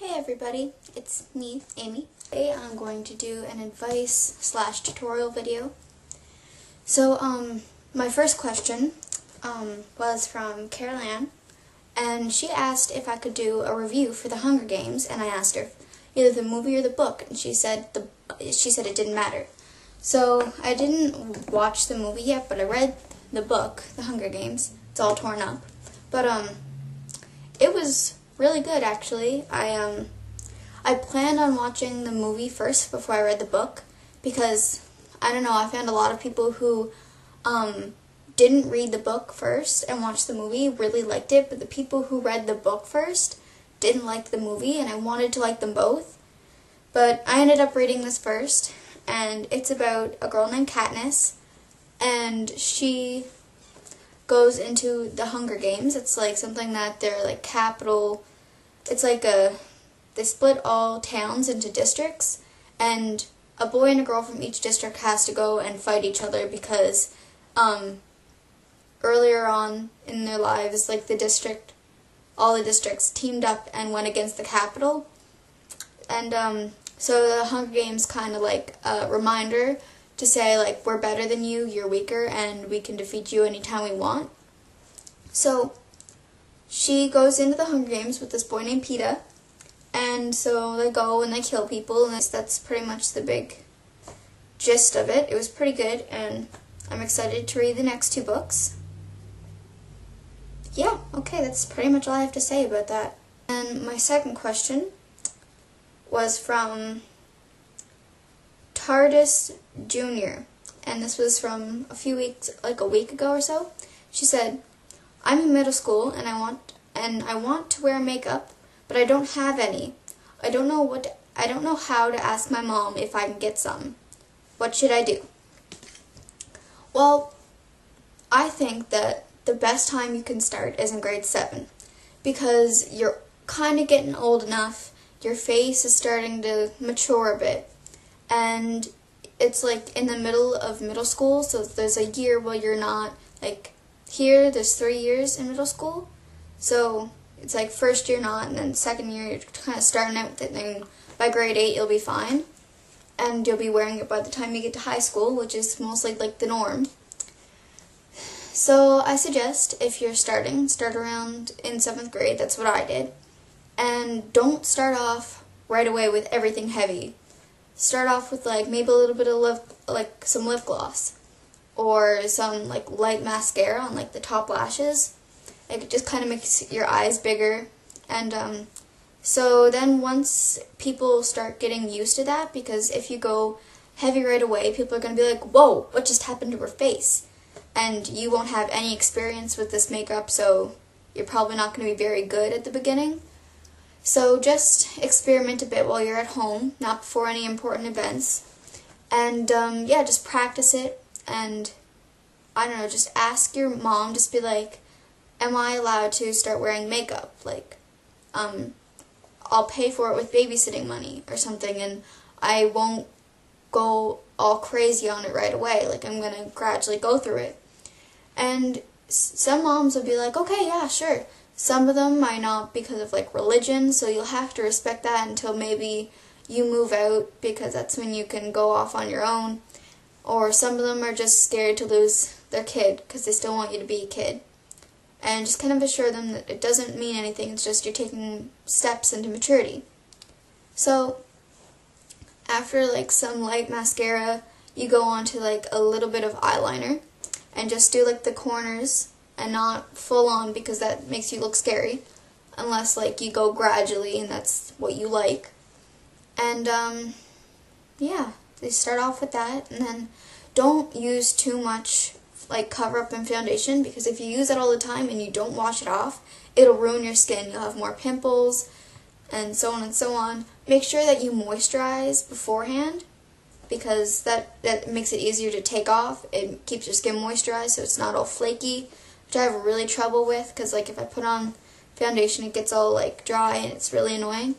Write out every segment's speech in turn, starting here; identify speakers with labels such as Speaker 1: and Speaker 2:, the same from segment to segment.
Speaker 1: Hey everybody, it's me, Amy. Today I'm going to do an advice/tutorial video. So, my first question was from Carol Ann, and she asked if I could do a review for The Hunger Games, and I asked her either the movie or the book, and she said it didn't matter. So, I didn't watch the movie yet, but I read the book, The Hunger Games. It's all torn up. But, it was really good, actually. I planned on watching the movie first before I read the book because, I don't know, I found a lot of people who didn't read the book first and watched the movie really liked it, but the people who read the book first didn't like the movie, and I wanted to like them both. But I ended up reading this first, and it's about a girl named Katniss, and she goes into the Hunger Games. It's like something that they're like capital. It's like they split all towns into districts, and a boy and a girl from each district has to go and fight each other because earlier on in their lives, like all the districts teamed up and went against the capital. And so the Hunger Games kind of like a reminder to say, like, we're better than you, you're weaker, and we can defeat you anytime we want. So she goes into the Hunger Games with this boy named Peeta, and so they go and they kill people, and that's pretty much the big gist of it. It was pretty good, and I'm excited to read the next two books. Yeah, okay, that's pretty much all I have to say about that. And my second question was from Tardis Jr., and this was from a week ago or so. She said, "I'm in middle school and I want to wear makeup, but I don't have any. I don't know how to ask my mom if I can get some. What should I do?" Well, I think that the best time you can start is in grade 7, because you're kind of getting old enough, your face is starting to mature a bit, and it's like in the middle of middle school, so there's a year where you're not, like, here there's 3 years in middle school, so it's like first year not, and then second year you're kind of starting out with it, and then by grade 8 you'll be fine, and you'll be wearing it by the time you get to high school, which is mostly like the norm. So I suggest, if you're start around in 7th grade, that's what I did, and don't start off right away with everything heavy. Start off with like maybe a little bit of some lip gloss, or some like light mascara on like the top lashes. It just kind of makes your eyes bigger, and so then once people start getting used to that, because if you go heavy right away, people are going to be like, "Whoa, what just happened to her face?" And you won't have any experience with this makeup, so you're probably not going to be very good at the beginning. So just experiment a bit while you're at home, not before any important events. And yeah, just practice it, and I don't know, just ask your mom, just be like, "Am I allowed to start wearing makeup? Like, I'll pay for it with babysitting money or something, and I won't go all crazy on it right away. Like, I'm going to gradually go through it." And some moms will be like, "Okay, yeah, sure." Some of them might not, because of like religion, so you'll have to respect that until maybe you move out, because that's when you can go off on your own. Or some of them are just scared to lose their kid because they still want you to be a kid. And just kind of assure them that it doesn't mean anything, it's just you're taking steps into maturity. So after like some light mascara, you go on to like a little bit of eyeliner, and just do like the corners, and not full on, because that makes you look scary, unless like you go gradually and that's what you like. And yeah, they start off with that, and then don't use too much like cover up and foundation, because if you use that all the time and you don't wash it off, it'll ruin your skin. You'll have more pimples and so on and so on. Make sure that you moisturize beforehand, because that makes it easier to take off. It keeps your skin moisturized so it's not all flaky, which I have really trouble with, because like if I put on foundation it gets all like dry and it's really annoying.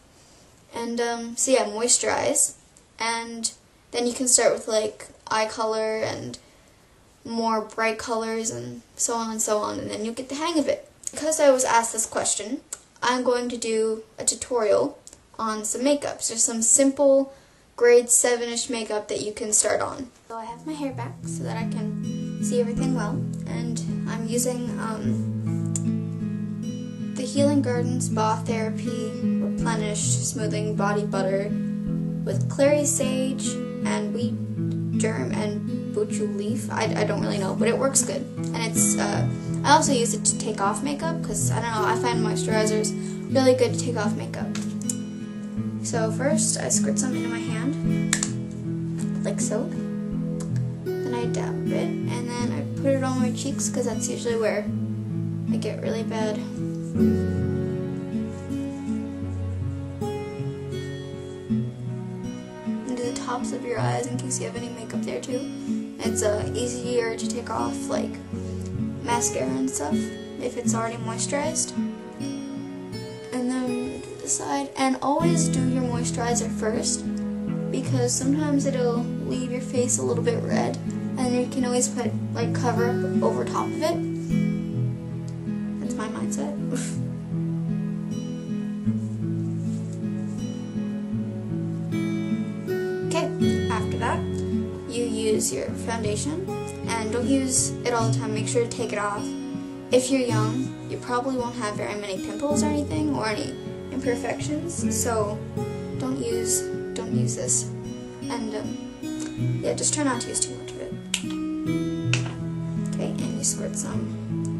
Speaker 1: And so yeah, moisturize, and then you can start with like eye color and more bright colors and so on, and then you'll get the hang of it. Because I was asked this question, I'm going to do a tutorial on some makeup. Just some simple grade 7-ish makeup that you can start on. So I have my hair back so that I can see everything well, and I'm using the Healing Gardens Spa Therapy Replenish Smoothing Body Butter with clary sage and wheat germ and buchu leaf. I don't really know, but it works good. And it's I also use it to take off makeup because, I don't know, I find moisturizers really good to take off makeup. So first I squirt some into my hand, like so. Then I dab it, and then I put it on my cheeks because that's usually where I get really bad. And do the tops of your eyes in case you have any makeup there too. It's easier to take off like mascara and stuff if it's already moisturized. And then to the side, and always do your moisturizer first because sometimes it'll leave your face a little bit red, and you can always put like cover up over top of it. That's my mindset. Okay, after that you use your foundation, and don't use it all the time. Make sure to take it off. If you're young, you probably won't have very many pimples or anything, or any imperfections, so don't use this. And yeah, just try not to use too much of it. Okay, and you squirt some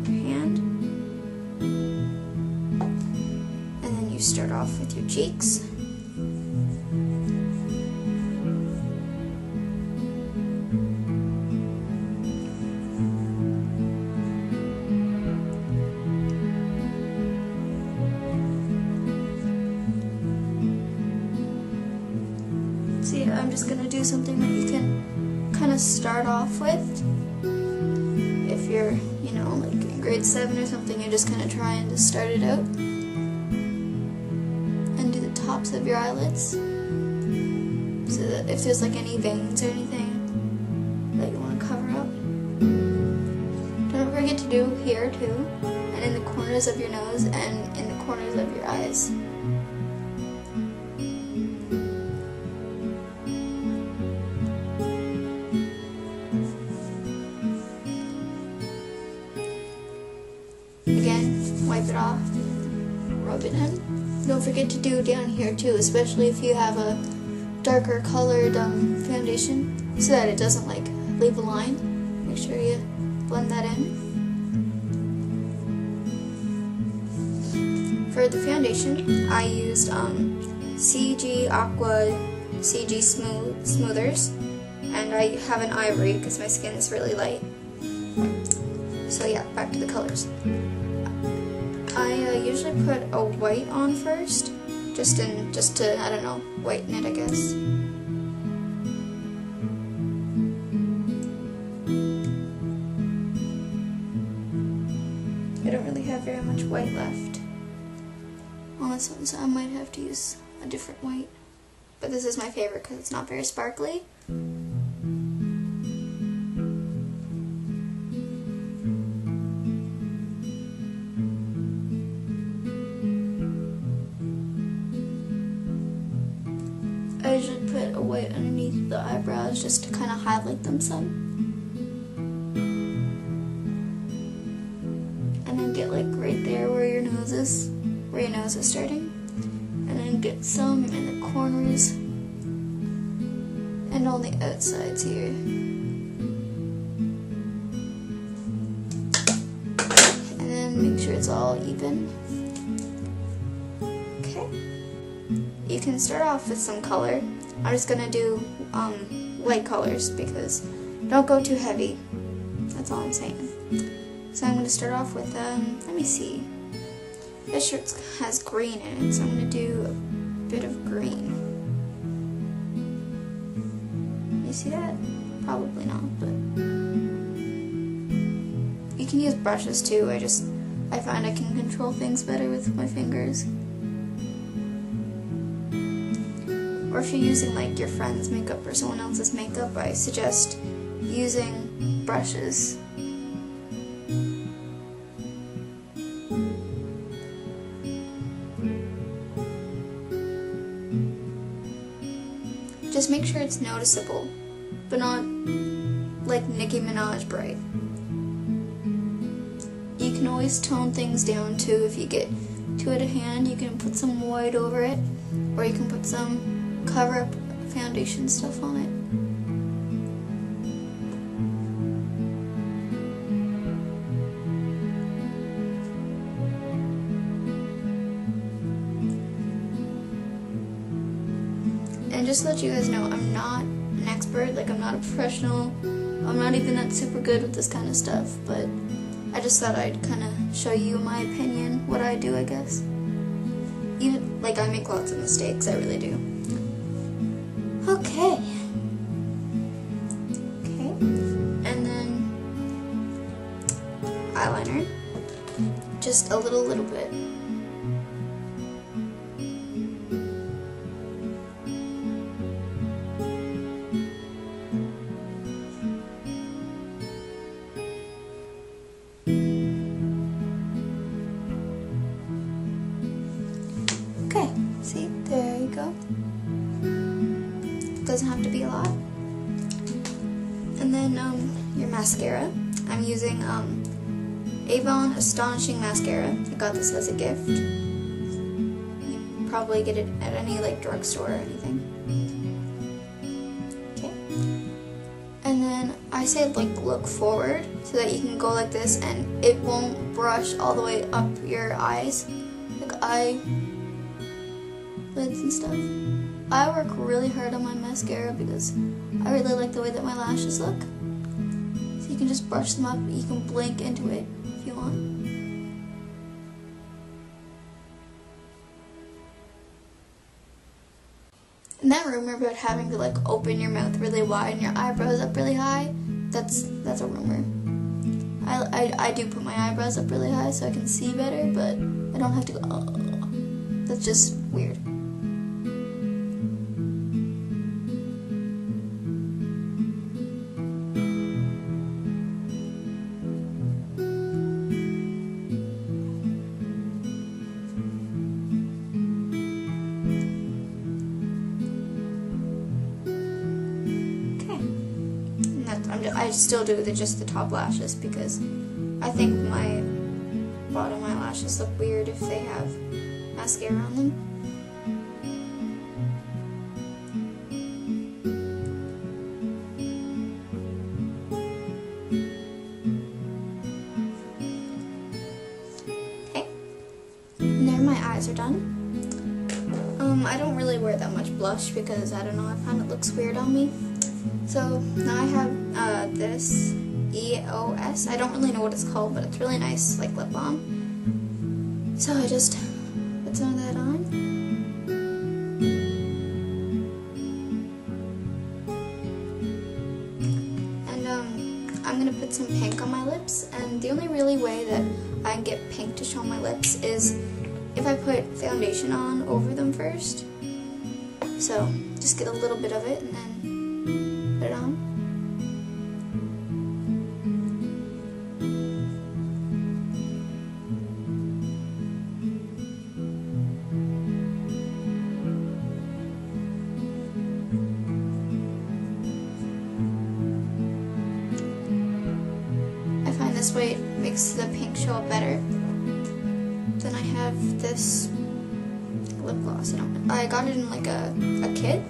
Speaker 1: in your hand, and then you start off with your cheeks. See, I'm just going to do something that you can kind of start off with. If you're, you know, like in grade 7 or something, you're just kind of trying to start it out. And do the tops of your eyelids, so that if there's like any veins or anything that you want to cover up. Don't forget to do here too, and in the corners of your nose and in the corners of your eyes. Again, wipe it off, rub it in. Don't forget to do down here too, especially if you have a darker colored foundation, so that it doesn't like leave a line. Make sure you blend that in. For the foundation, I used CG Aqua CG Smoothers, and I have an ivory because my skin is really light. So yeah, back to the colors. I usually put a white on first, just to, I don't know, whiten it, I guess. I don't really have very much white left on this one, so I might have to use a different white. But this is my favorite because it's not very sparkly. I usually put a white underneath the eyebrows just to kind of highlight them some. And then get like right there where your nose is starting. And then get some in the corners and on the outsides here. And then make sure it's all even. You can start off with some color. I'm just gonna do light colors because don't go too heavy. That's all I'm saying. So I'm gonna start off with let me see. This shirt has green in it, so I'm gonna do a bit of green. You see that? Probably not, but you can use brushes too. I find I can control things better with my fingers. Or if you're using like your friend's makeup or someone else's makeup, I suggest using brushes. just make sure it's noticeable, but not like Nicki Minaj bright. You can always tone things down too if you get too out of hand. You can put some white over it, or you can put some cover up foundation stuff on it. And just to let you guys know, I'm not an expert, like I'm not a professional, I'm not even that super good with this kind of stuff, but I just thought I'd kind of show you my opinion, what I do, I guess. Even, like, I make lots of mistakes, I really do. Okay. Okay, and then eyeliner, just a little bit. Okay, see, there you go. Doesn't have to be a lot. And then your mascara. I'm using Avon Astonishing Mascara. I got this as a gift. You probably get it at any like drugstore or anything. Okay. And then I say like look forward so that you can go like this and it won't brush all the way up your eyes. Like eyelids and stuff. I work really hard on my mascara because I really like the way that my lashes look. So you can just brush them up, you can blink into it if you want. And that rumor about having to like open your mouth really wide and your eyebrows up really high, that's a rumor. I do put my eyebrows up really high so I can see better, but I don't have to go, oh. That's just weird. I still do just the top lashes because I think my bottom eyelashes look weird if they have mascara on them. Okay, and there my eyes are done. I don't really wear that much blush because I don't know, I find it looks weird on me. So now I have this EOS. I don't really know what it's called, but it's really nice, like lip balm. So I just put some of that on. And I'm gonna put some pink on my lips. And the only really way that I can get pink to show on my lips is if I put foundation on over them first. So just get a little bit of it and then put it on. I find this way it makes the pink show up better. Then I have this lip gloss. I got it in like a kit.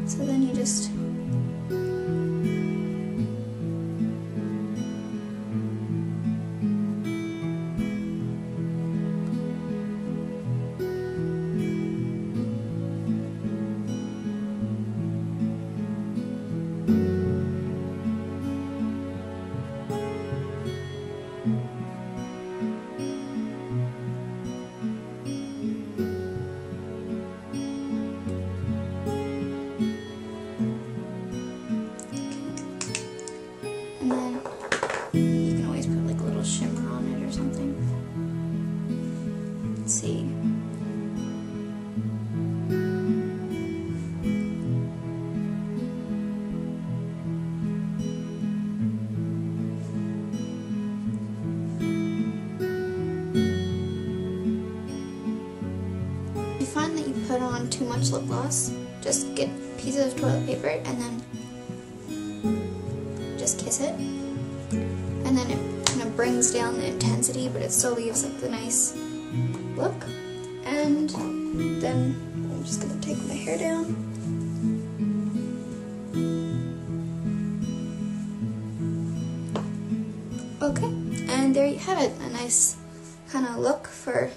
Speaker 1: So then you just see. If you find that you put on too much lip gloss, just get pieces of toilet paper and then just kiss it. And then it kind of brings down the intensity, but it still leaves like the nice look. And then I'm just gonna take my hair down. Okay, and there you have it, a nice kind of look for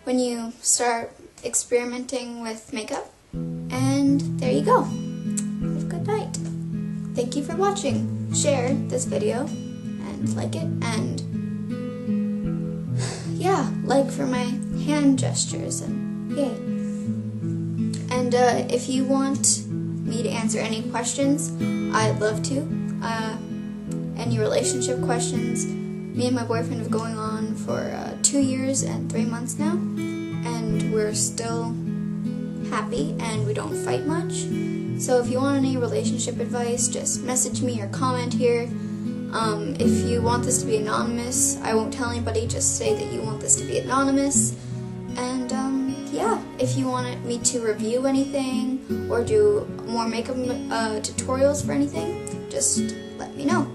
Speaker 1: when you start experimenting with makeup. And there you go. Have a good night. Thank you for watching. Share this video and like it, and yeah, like for my hand gestures, and yay. And if you want me to answer any questions, I'd love to. Any relationship questions. Me and my boyfriend have going on for 2 years and 3 months now, and we're still happy and we don't fight much. So if you want any relationship advice, just message me or comment here. If you want this to be anonymous, I won't tell anybody, just say that you want this to be anonymous. And yeah, if you want me to review anything or do more makeup tutorials for anything, just let me know.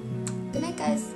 Speaker 1: Good night, guys.